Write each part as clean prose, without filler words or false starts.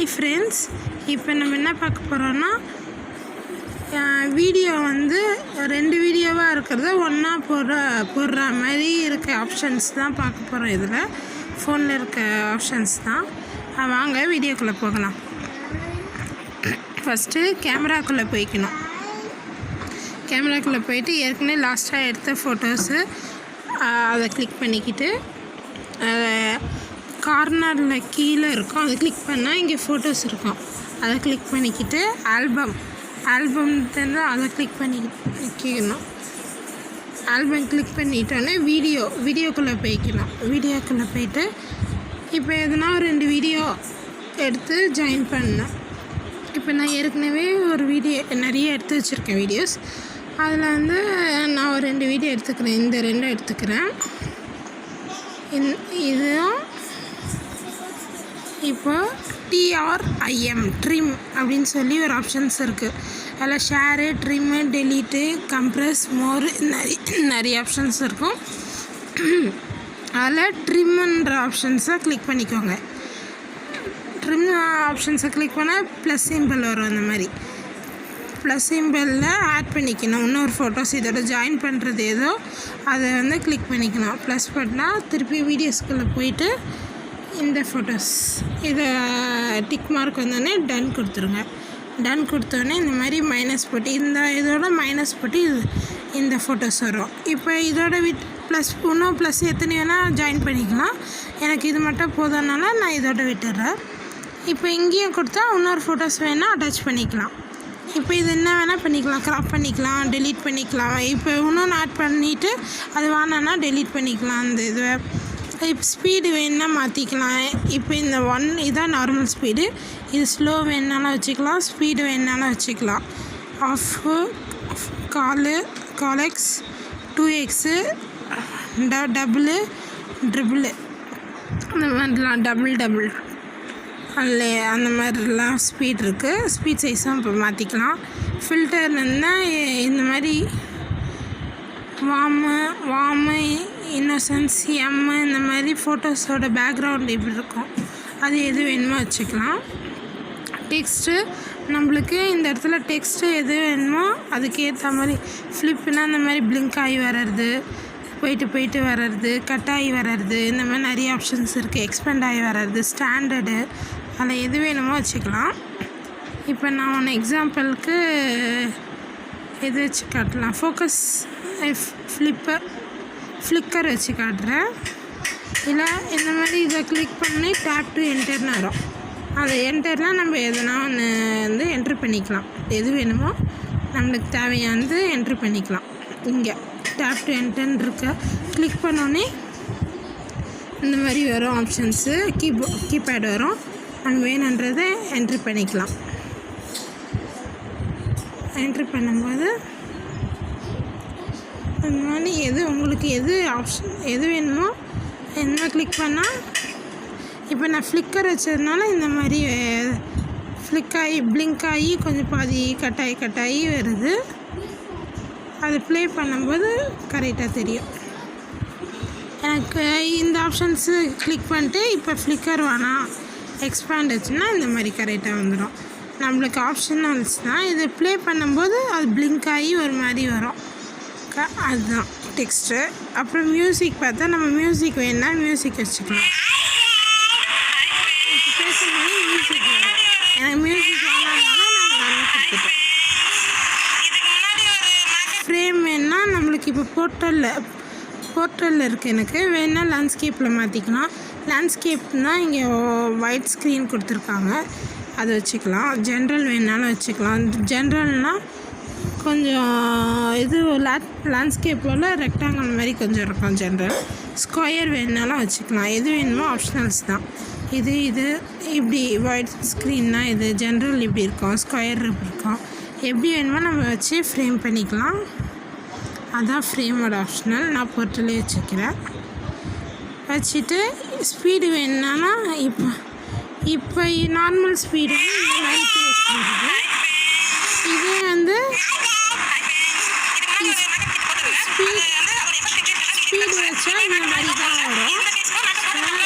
Hi friends, இப்போ நம்ம என்ன பார்க்க போகிறோன்னா வீடியோ வந்து 2 வீடியோவாக இருக்கிறத ஒன்றா போடுற மாதிரி இருக்க ஆப்ஷன்ஸ் தான் பார்க்க போகிறோம். இதில் ஃபோனில் இருக்க ஆப்ஷன்ஸ் தான். வாங்க வீடியோக்குள்ளே போகலாம். ஃபஸ்ட்டு கேமராக்குள்ளே போய்க்கணும். கேமராக்குள்ளே போயிட்டு ஏற்கனவே லாஸ்ட்டாக எடுத்த ஃபோட்டோஸு அதை கிளிக் பண்ணிக்கிட்டு கார்னரில் கீழே இருக்கும், அதை கிளிக் பண்ணால் இங்கே ஃபோட்டோஸ் இருக்கும். அதை கிளிக் பண்ணிக்கிட்டு ஆல்பம் தான் அதை கிளிக் பண்ணிக்கணும். ஆல்பம் கிளிக் பண்ணிட்டோன்னே வீடியோக்குள்ளே போய்க்கணும். வீடியோக்குள்ளே போயிட்டு இப்போ எதுனா 2 வீடியோ எடுத்து ஜாயின் பண்ணேன். இப்போ நான் ஏற்கனவே ஒரு வீடியோ நிறைய எடுத்து வச்சுருக்கேன் வீடியோஸ். அதில் வந்து நான் ஒரு 2 வீடியோ எடுத்துக்கிறேன். இந்த 2 எடுத்துக்கிறேன். இதுவும் இப்போ ட்ரிம் அப்படின்னு சொல்லி ஒரு ஆப்ஷன்ஸ் இருக்குது. அதில் ஷேரு, ட்ரிம்மு, டெலீட்டு, கம்ப்ரஸ், மோர் நிறைய ஆப்ஷன்ஸ் இருக்கும். அதில் ட்ரிம்முன்ற ஆப்ஷன்ஸை கிளிக் பண்ணிக்கோங்க. ட்ரிம் ஆப்ஷன்ஸை கிளிக் பண்ணால் ப்ளஸ் சிம்பிள் வரும். அந்த மாதிரி ப்ளஸ் சிம்பிளில் ஆட் பண்ணிக்கணும். இன்னொரு ஃபோட்டோஸ் இதோட ஜாயின் பண்ணுறது ஏதோ அதை வந்து கிளிக் பண்ணிக்கணும். ப்ளஸ் பண்ணால் திருப்பி வீடியோஸ்குள்ளே போயிட்டு இந்த ஃபோட்டோஸ் இதை டிக் மார்க் வந்தோடனே டன் கொடுத்துருங்க. டன் கொடுத்தோடனே இந்த மாதிரி மைனஸ் போட்டு இதோட மைனஸ் போட்டு இந்த ஃபோட்டோஸ் வரும். இப்போ இதோட இன்னும் ப்ளஸ் எத்தனை வேணால் ஜாயின் பண்ணிக்கலாம். எனக்கு இது மட்டும் போதும்னால நான் இதோட விட்டுடுறேன். இப்போ இங்கேயும் கொடுத்தா இன்னொரு ஃபோட்டோஸ் வேணால் அட்டாச் பண்ணிக்கலாம். இப்போ இது என்ன வேணால் பண்ணிக்கலாம், க்ராப் பண்ணிக்கலாம், டெலீட் பண்ணிக்கலாம். இப்போ இன்னொன்று ஆட் பண்ணிவிட்டு அது வேணான்னா டெலீட் பண்ணிக்கலாம். அந்த இது இப்போ ஸ்பீடு வேணுன்னா மாற்றிக்கலாம். இப்போ இந்த இதான் நார்மல் ஸ்பீடு. இது ஸ்லோ வேணுனாலும் வச்சுக்கலாம், ஸ்பீடு வேணுனாலும் வச்சுக்கலாம். ஆஃபு, காலெக்ஸ், 2x, டபுளு, ட்ரிபிள், அந்த மாதிரிலாம் டபுள் அதில் அந்த மாதிரிலாம் ஸ்பீட் இருக்குது. ஸ்பீட் சைஸும் இப்போ மாற்றிக்கலாம். ஃபில்டர்னா இந்த மாதிரி வார்மு, இன்னோசன்ஸ், இந்த மாதிரி ஃபோட்டோஸோட பேக்ரவுண்ட் இப்படி இருக்கும். அது எது வேணுமோ வச்சுக்கலாம். டெக்ஸ்ட்டு நம்மளுக்கு இந்த இடத்துல டெக்ஸ்ட்டு எது வேணுமோ அதுக்கேற்ற மாதிரி ஃப்ளிப்புனா அந்த மாதிரி பிளிங்க் ஆகி வர்றது, போயிட்டு வர்றது, கட் ஆகி வர்றது, இந்த மாதிரி நிறைய ஆப்ஷன்ஸ் இருக்குது. எக்ஸ்பெண்ட் ஆகி வர்றது, ஸ்டாண்டர்டு, அதில் எது வேணுமோ வச்சுக்கலாம். இப்போ நான் ஒன்று எக்ஸாம்பிளுக்கு எது வச்சு காட்டலாம். ஃபோக்கஸ் ஃப்ளிக்கர் வச்சு காட்டுறேன். இல்லை இந்த மாதிரி இதை கிளிக் பண்ணி டேப் டு என்டர்னு வரும். அதை என்டர்னால் நம்ம எதுனா ஒன்று வந்து என்ட்ரு பண்ணிக்கலாம். எது வேணுமோ நம்மளுக்கு தேவையானது என்ட்ரு பண்ணிக்கலாம். இங்கே டேப் டு என்டர்ன்னு இருக்க கிளிக் பண்ணோன்னே இந்த மாதிரி வரும் ஆப்ஷன்ஸு. கீபேட் வரும். நம்ம வேணுன்றதை என்ட்ரு பண்ணிக்கலாம். என்ட்ரு பண்ணும்போது அந்த மாதிரி உங்களுக்கு எது ஆப்ஷன் எது வேணுமோ என்ன கிளிக் பண்ணால் இப்போ நான் ஃப்ளிக்கர் வச்சதுனால இந்த மாதிரி பிளிங்க் ஆகி கொஞ்சம் பாதி கட்டாயி வருது. அது ப்ளே பண்ணும்போது கரெக்டாக தெரியும். எனக்கு இந்த ஆப்ஷன்ஸு கிளிக் பண்ணிட்டு இப்போ ஃப்ளிக்கர் வேணாம் எக்ஸ்பேண்ட் வச்சுன்னா இந்த மாதிரி கரெக்டாக வந்துடும். நம்மளுக்கு ஆப்ஷனல்ஸ் தான். இது ப்ளே பண்ணும்போது அது பிளிங்க் ஆகி ஒரு மாதிரி வரும். அதுதான் டெக்ஸ்ட்டு. அப்புறம் மியூசிக் பார்த்தா நம்ம மியூசிக் வேணுன்னா மியூசிக் வச்சுக்கலாம். பேசும்போது மியூசிக் வரும். எனக்கு மியூசிக் வேணாலும் நான் கொடுத்துட்டேன். ஃப்ரேம் வேணுன்னா நம்மளுக்கு இப்போ போர்ட்டலில் இருக்குது. எனக்கு வேணுன்னா லேண்ட்ஸ்கேப்பில் மாற்றிக்கலாம். லேண்ட்ஸ்கேப்னால் இங்கே ஒயிட் ஸ்க்ரீன் கொடுத்துருக்காங்க, அதை வச்சுக்கலாம். ஜென்ரல் வேணுனாலும் வச்சுக்கலாம். ஜென்ரல்னால் கொஞ்சம் இது லேண்ட்ஸ்கேப்போட ரெக்டாங்கிள் மாதிரி கொஞ்சம் இருக்கும். ஜென்ரல் ஸ்கொயர் வேணுனாலும் வச்சுக்கலாம். எது வேணுமோ ஆப்ஷனல்ஸ் தான். இது இப்படி ஒயிட் ஸ்க்ரீன்னா இது ஜென்ரல் இப்படி இருக்கும், ஸ்கொயர் இப்படி இருக்கும். எப்படி வேணுமோ நம்ம வச்சு ஃப்ரேம் பண்ணிக்கலாம். அதான் ஃப்ரேமோட ஆப்ஷனல். நான் போர்ட்டலே வச்சுக்கிறேன். வச்சுட்டு ஸ்பீடு வேணுன்னா இப்போ நார்மல் ஸ்பீடு லைட் வச்சுருக்குது. இது வந்து ஸ்பீடு வச்சா இந்த மாதிரி தான் வரும்.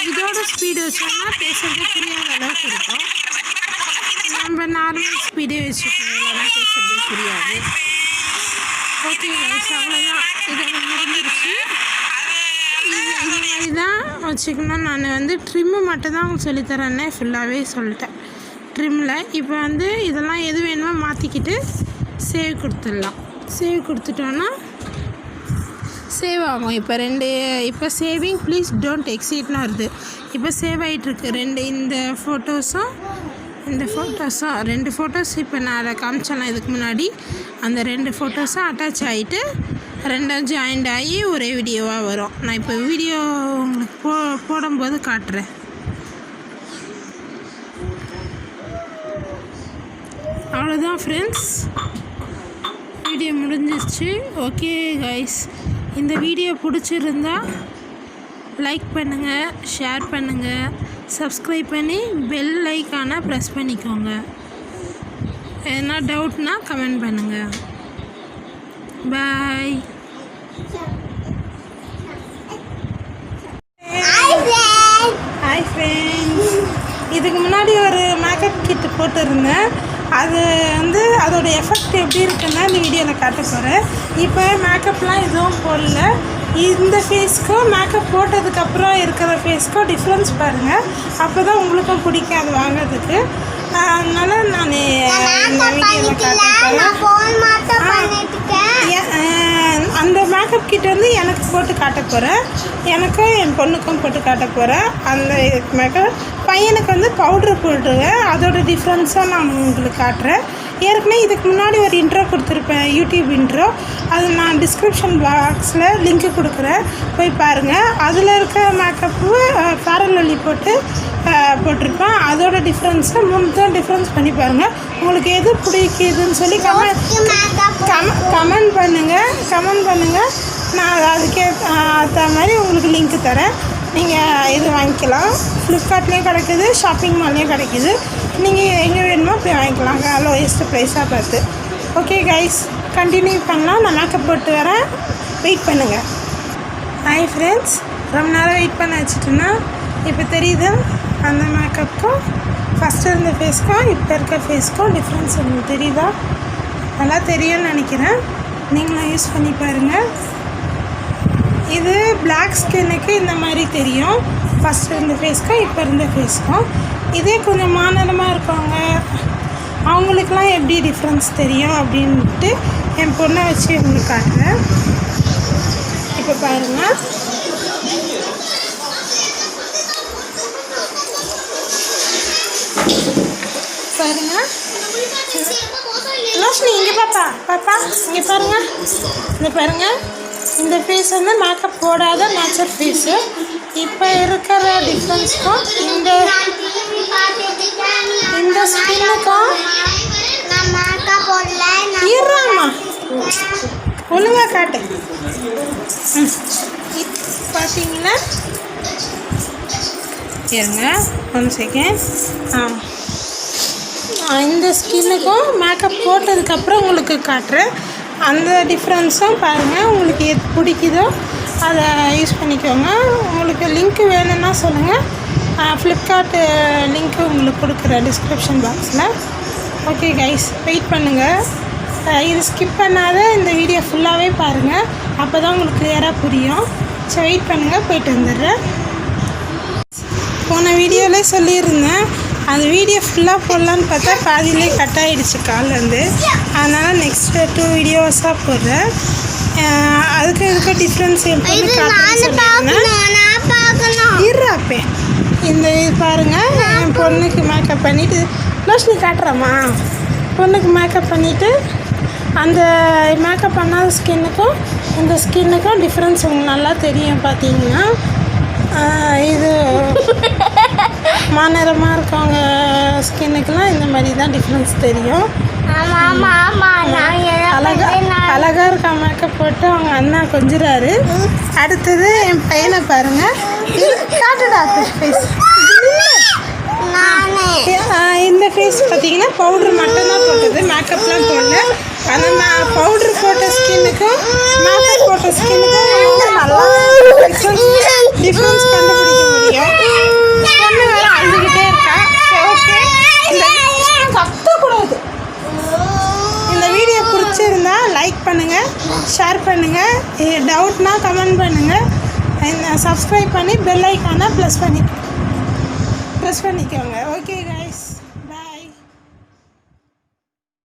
இதோட ஸ்பீடு வச்சோம்னா பேசுறது புரியாத அளவுக்கு இருக்கும். ஸ்பீடே வச்சுக்கோங்க, இல்லைனா பேசுறது புரியாது. ஓகே கைஸ், அவ்வளோதான். இதோட முடிஞ்சிருச்சு. இது மாதிரி தான் வச்சுக்கணும். நான் வந்து ட்ரிம்மு மட்டும் தான் சொல்லித்தரேன்னே ஃபுல்லாகவே சொல்லிட்டேன். ட்ரிம்மில் இப்போ வந்து இதெல்லாம் எது வேணுமோ மாற்றிக்கிட்டு சேவ் கொடுத்துடலாம். சேவ் கொடுத்துட்டோன்னா சேவ் ஆகும். இப்போ சேவிங் ப்ளீஸ் டோன்ட் எக்ஸீட்னு வருது. இப்போ சேவ் ஆகிட்டுருக்கு. இந்த ஃபோட்டோஸும் 2 ஃபோட்டோஸ் இப்போ நான் அதை காமிச்சலாம் இதுக்கு முன்னாடி. அந்த 2 ஃபோட்டோஸும் அட்டாச் ஆகிட்டு 2 ஜாயிண்ட் ஆகி ஒரே வீடியோவாக வரும். நான் இப்போ வீடியோ உங்களுக்கு போடும்போது காட்டுறேன். அவ்வளோதான் ஃப்ரெண்ட்ஸ், வீடியோ முடிஞ்சிருச்சு. ஓகே கைஸ், இந்த வீடியோ பிடிச்சிருந்தா லைக் பண்ணுங்கள், ஷேர் பண்ணுங்கள், சப்ஸ்கிரைப் பண்ணி பெல் ஐக்கானை ப்ரெஸ் பண்ணிக்கோங்க. எதனா டவுட்னா கமெண்ட் பண்ணுங்கள். பாய். ஹாய் ஃப்ரெண்ட்ஸ், இதுக்கு முன்னாடி ஒரு மேக்கப் கிட் போட்டிருந்தேன். அது வந்து அதோட எஃபெக்ட் எப்படி இருக்குன்னா இந்த வீடியோவில் காட்ட போகிறேன். இப்போ மேக்கப்லாம் எதுவும் போடல. இந்த ஃபேஸ்க்கும் மேக்கப் போட்டதுக்கப்புறம் இருக்கிற ஃபேஸ்க்கும் டிஃப்ரென்ஸ் பாருங்கள். அப்போ தான் உங்களுக்கும் பிடிக்கும் அது வாங்கிறதுக்கு. அதனால் நான் இந்த வீடியோவில் காட்ட போகிறேன். அந்த மேக்கப் கிட் வந்து எனக்கு போட்டு காட்ட போகிறேன். எனக்கும் என் பொண்ணுக்கும் போட்டு காட்ட போகிறேன். அந்த மேக்கப் பையனுக்கு வந்து பவுட்ரு போட்டுருவேன். அதோட டிஃப்ரென்ஸாக நான் உங்களுக்கு காட்டுறேன். ஏற்கனவே இதுக்கு முன்னாடி ஒரு இன்ட்ரோ கொடுத்துருப்பேன், யூடியூப் இன்ட்ரோ. அது நான் டிஸ்கிரிப்ஷன் பாக்ஸில் லிங்க்கு கொடுக்குறேன், போய் பாருங்கள். அதில் இருக்க மேக்கப்பு ஃபேர் அண்ட் லவ்லி போட்டிருப்பேன். அதோட டிஃப்ரென்ஸை 3 தான் டிஃப்ரென்ஸ் பண்ணி பாருங்கள். உங்களுக்கு எது பிடிக்குதுன்னு சொல்லி கமெண்ட் பண்ணுங்கள். நான் அதுக்கேற்ற மாதிரி உங்களுக்கு லிங்க்கு தரேன். நீங்கள் இது வாங்கிக்கலாம். ஃப்ளிப்கார்ட்லேயும் கிடைக்குது, ஷாப்பிங் மால்லேயும் கிடைக்குது. நீங்கள் எங்கே வேணுமோ போய் வாங்கிக்கலாம், லோயஸ்ட்டு ப்ரைஸாக பார்த்து. ஓகே கைஸ், கண்டினியூ பண்ணலாம். நான் மேக்கப் போட்டு வரேன், வெயிட் பண்ணுங்கள். ஹாய் ஃப்ரெண்ட்ஸ், ரொம்ப நேரம் வெயிட் பண்ண வச்சுட்டேன்னா இப்போ தெரியுது அந்த மேக்கப்புக்கும் ஃபஸ்ட்டு இருந்த ஃபேஸ்க்கும் இப்போ இருக்க ஃபேஸ்க்கும் டிஃப்ரென்ஸ் உங்களுக்கு தெரியுதா? நல்லா தெரியும்னு நினைக்கிறேன். நீங்களும் யூஸ் பண்ணி பாருங்கள். இது பிளாக் ஸ்கின்னுக்கு இந்த மாதிரி தெரியும், ஃபஸ்ட்டு இருந்த ஃபேஸ்க்கும் இப்போ இருந்த ஃபேஸ்க்கும். இதே கொஞ்சம் மாநிலமாக இருக்கவங்க அவங்களுக்கெல்லாம் எப்படி டிஃப்ரென்ஸ் தெரியும் அப்படின்ட்டு என் பொண்ணை வச்சு உங்களுக்கு காட்டுறேன். இப்போ பாருங்கள், லோஷினி இங்கே பாப்பா இங்கே பாருங்கள். இந்த பாருங்கள், இந்த ஃபேஸ் வந்து மேக்கப் போடாத நேச்சர் ஃபேஸு. இப்போ இருக்கிற டிஃப்ரென்ஸ்க்கும் இந்த ஸ்கின்னுக்கும் இருமா ஒழுங்காக காட்டு. பார்த்தீங்கன்னா இருங்க 1 செகண்ட். இந்த ஸ்கின்னுக்கும் மேக்கப் போட்டதுக்கப்புறம் உங்களுக்கு காட்டுறேன். அந்த டிஃப்ரென்ஸும் பாருங்கள். உங்களுக்கு எது பிடிக்குதோ அதை யூஸ் பண்ணிக்கோங்க. உங்களுக்கு லிங்க்கு வேணும்னா சொல்லுங்கள், ஃப்ளிப்கார்ட்டு லிங்க்கு உங்களுக்கு கொடுக்குறேன் டிஸ்கிரிப்ஷன் பாக்ஸில். ஓகே கைஸ், வெயிட் பண்ணுங்கள். இது ஸ்கிப் பண்ணாத இந்த வீடியோ ஃபுல்லாகவே பாருங்கள், அப்போ தான் உங்களுக்கு கிளியராக புரியும். சரி, வெயிட் பண்ணுங்கள், போயிட்டு வந்துடுறேன். போன வீடியோவிலே சொல்லியிருந்தேன், அந்த வீடியோ ஃபுல்லாக போடலான்னு பார்த்தா பாதியிலே கட் ஆகிடுச்சு கால்லேருந்து. அதனால் நெக்ஸ்ட்டு 2 வீடியோஸாக போடுறேன். அதுக்கு இதுக்கு டிஃப்ரென்ஸ் எப்படி இருப்பே. இந்த இது பாருங்கள், என் பொண்ணுக்கு மேக்கப் பண்ணிவிட்டு லோஷினி காட்டுறம்மா. பொண்ணுக்கு மேக்கப் பண்ணிவிட்டு அந்த மேக்கப் பண்ணாத ஸ்கின்னுக்கும் இந்த ஸ்கின்னுக்கும் டிஃப்ரென்ஸ் உங்களுக்கு நல்லா தெரியும். பார்த்தீங்கன்னா இது மாநிறமாக இருக்கவங்க ஸ்கின்னுக்கெல்லாம் இந்த மாதிரி தான் டிஃப்ரென்ஸ் தெரியும். அழகாக இருக்க மேக்கப் போட்டு அவங்க அண்ணா கொஞ்சிறாரு. அடுத்தது என் பையனை பாருங்கள், காட்டுடா ஃபேஸ். இந்த ஃபேஸ் பார்த்தீங்கன்னா பவுட்ரு மட்டும்தான் போட்டது, மேக்கப்லாம் போடல. அந்த பவுட்ரு போட்ட ஸ்கின்னுக்கும் மேக்கப் போட்ட ஸ்கின்னுக்கும் நல்லா டிஃப்ரென்ஸ் கண்டுபிடிக்க முடியும். பொண்ணு வேறு அழுதுகிட்டே இருக்கா. ஓகே, கத்தக்கூடாது. பண்ணுங்கள், ஷேர் பண்ணுங்கள். டவுட்னா கமெண்ட் பண்ணுங்கள். சப்ஸ்கிரைப் பண்ணி பெல் ஐக்கானை ப்ரெஸ் பண்ணிக்கோங்க. Okay guys.